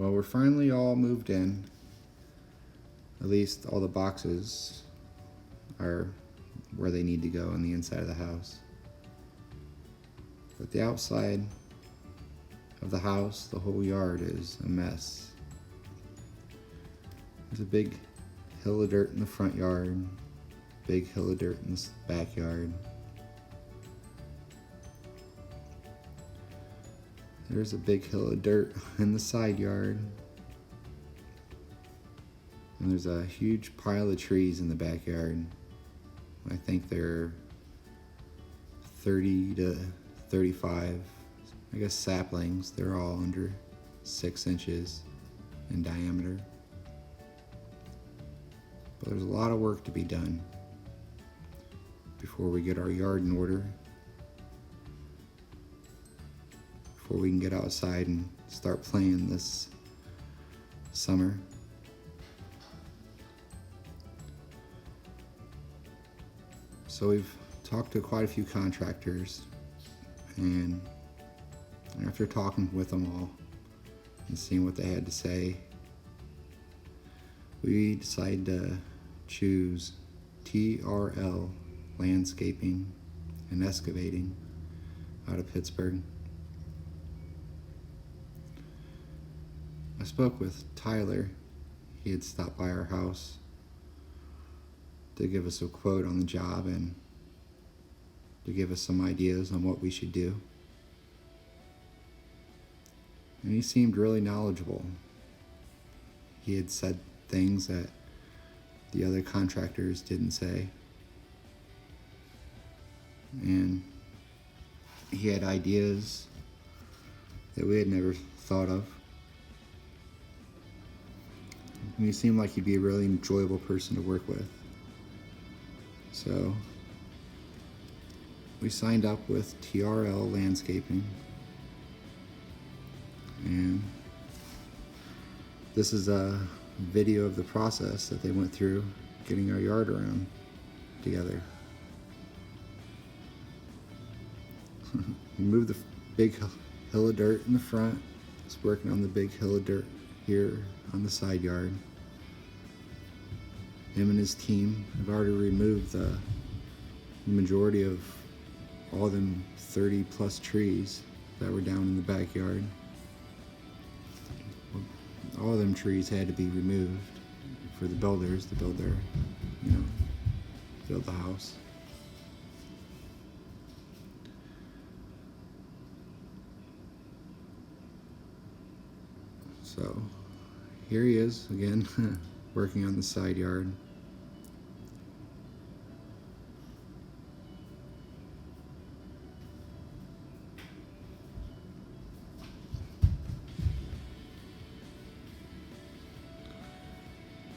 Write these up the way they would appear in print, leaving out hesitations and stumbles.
Well, we're finally all moved in. At least all the boxes are where they need to go on the inside of the house. But the outside of the house, the whole yard is a mess. There's a big hill of dirt in the front yard, big hill of dirt in the backyard. There's a big hill of dirt in the side yard. And there's a huge pile of trees in the backyard. I think they're 30 to 35, I guess, saplings. They're all under 6 inches in diameter. But there's a lot of work to be done before we get our yard in order, before we can get outside and start playing this summer. So we've talked to quite a few contractors, and after talking with them all and seeing what they had to say, we decided to choose TRL Landscaping and Excavating out of Pittsburgh. I spoke with Tyler. He had stopped by our house to give us a quote on the job and to give us some ideas on what we should do. And he seemed really knowledgeable. He had said things that the other contractors didn't say. And he had ideas that we had never thought of. And he seemed like he'd be a really enjoyable person to work with. So we signed up with TRL Landscaping, and this is a video of the process that they went through getting our yard around together. We moved the big hill of dirt in the front. Just working on the big hill of dirt here on the side yard. Him and his team have already removed the majority of all them 30 plus trees that were down in the backyard. All of them trees had to be removed for the builders to build their, build the house. So here he is again, working on the side yard.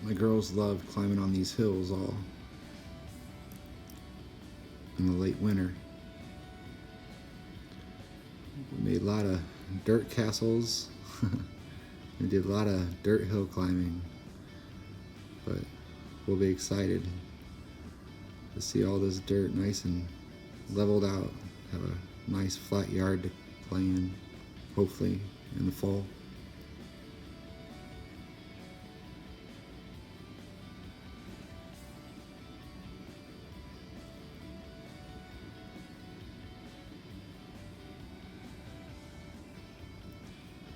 My girls love climbing on these hills all in the late winter. We made a lot of dirt castles. We did a lot of dirt hill climbing, but we'll be excited to see all this dirt nice and leveled out, have a nice flat yard to play in, hopefully in the fall.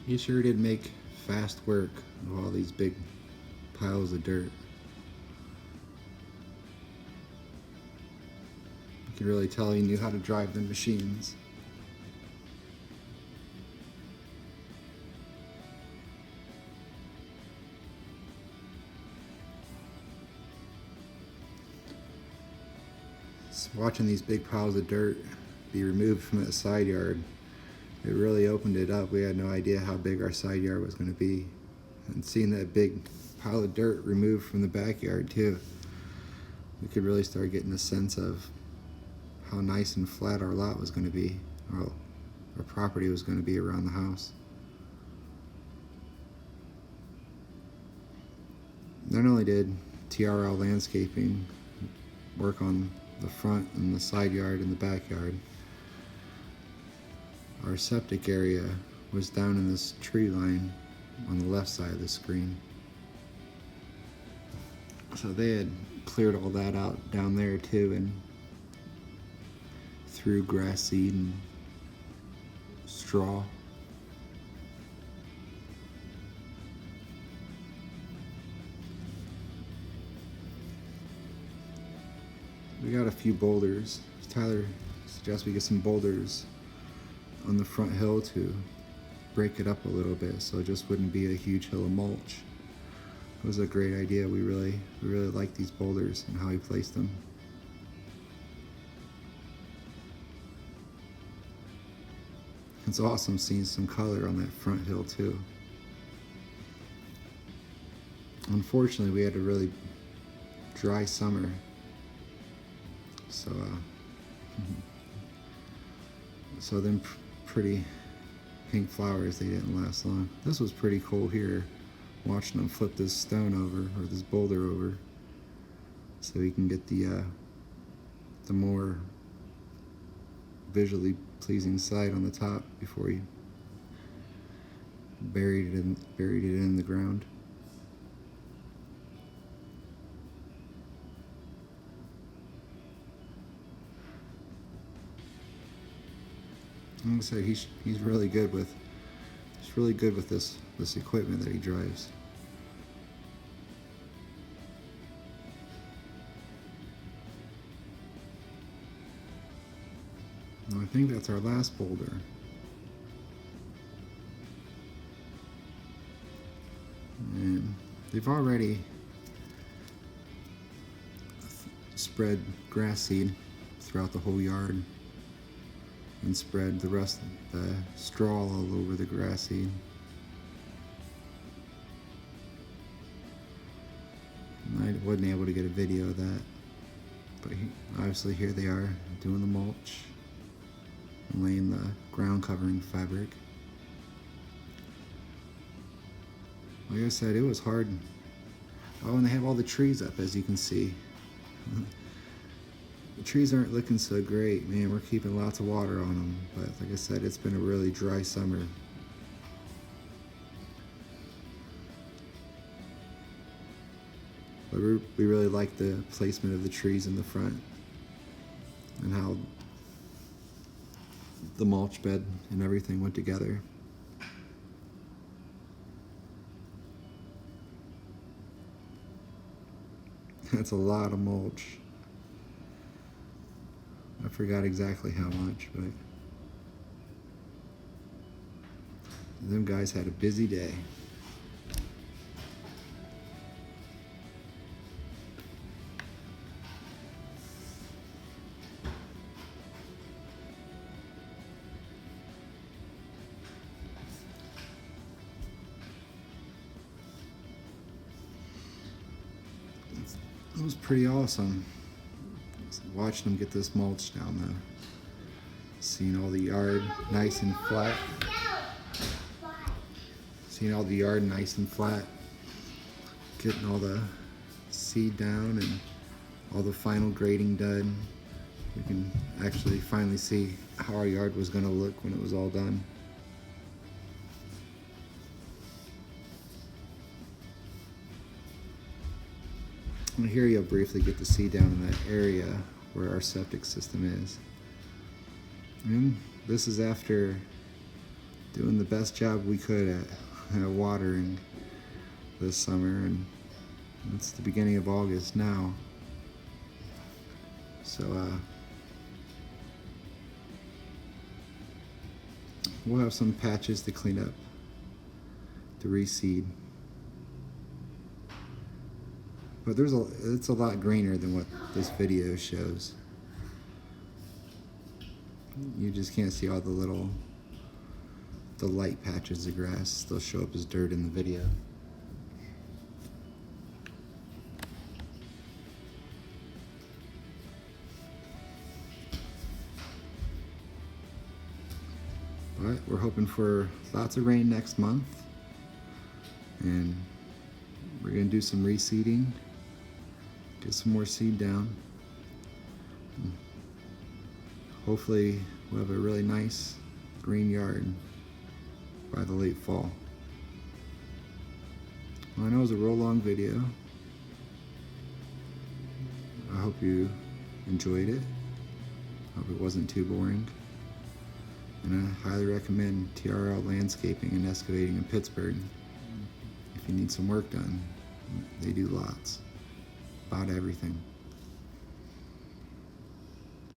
He sure did make fast work of all these big piles of dirt. You could really tell he knew how to drive the machines. So watching these big piles of dirt be removed from that side yard, it really opened it up. We had no idea how big our side yard was going to be. And seeing that big pile of dirt removed from the backyard too, we could really start getting a sense of how nice and flat our lot was going to be, or our property was going to be around the house. Not only did TRL Landscaping work on the front and the side yard and the backyard, our septic area was down in this tree line on the left side of the screen. So they had cleared all that out down there too, and threw grass seed and straw. We got a few boulders. Tyler suggests we get some boulders on the front hill to break it up a little bit so it just wouldn't be a huge hill of mulch. It was a great idea. We really like these boulders and how he placed them. It's awesome seeing some color on that front hill too. Unfortunately, we had a really dry summer, so them pretty pink flowers, they didn't last long. This was pretty cool here, watching them flip this stone over, or this boulder over, so you can get the more visually pleasing side on the top before you buried it in the ground. Like I said, he's really good with this equipment that he drives. And I think that's our last boulder. And they've already spread grass seed throughout the whole yard and spread the rest of the straw all over the grass seed. And I wasn't able to get a video of that, but obviously here they are doing the mulch and laying the ground covering fabric. Like I said, it was hard. Oh, and they have all the trees up, as you can see. The trees aren't looking so great, man. We're keeping lots of water on them, but like I said, it's been a really dry summer. But we really like the placement of the trees in the front and how the mulch bed and everything went together. That's a lot of mulch. I forgot exactly how much, but them guys had a busy day. It was pretty awesome watching them get this mulch down though. Seeing all the yard nice and flat. Getting all the seed down and all the final grading done. We can actually finally see how our yard was going to look when it was all done. And here you'll briefly get to see down in that area where our septic system is. And this is after doing the best job we could at watering this summer, and it's the beginning of August now. So we'll have some patches to clean up, to reseed. But it's a lot greener than what this video shows. You just can't see all the light patches of grass still show up as dirt in the video. But we're hoping for lots of rain next month, and we're gonna do some reseeding, get some more seed down. Hopefully we'll have a really nice green yard by the late fall. Well, I know it was a real long video. I hope you enjoyed it. Hope it wasn't too boring. And I highly recommend TRL Landscaping and Excavating in Pittsburgh. If you need some work done, they do lots. About everything.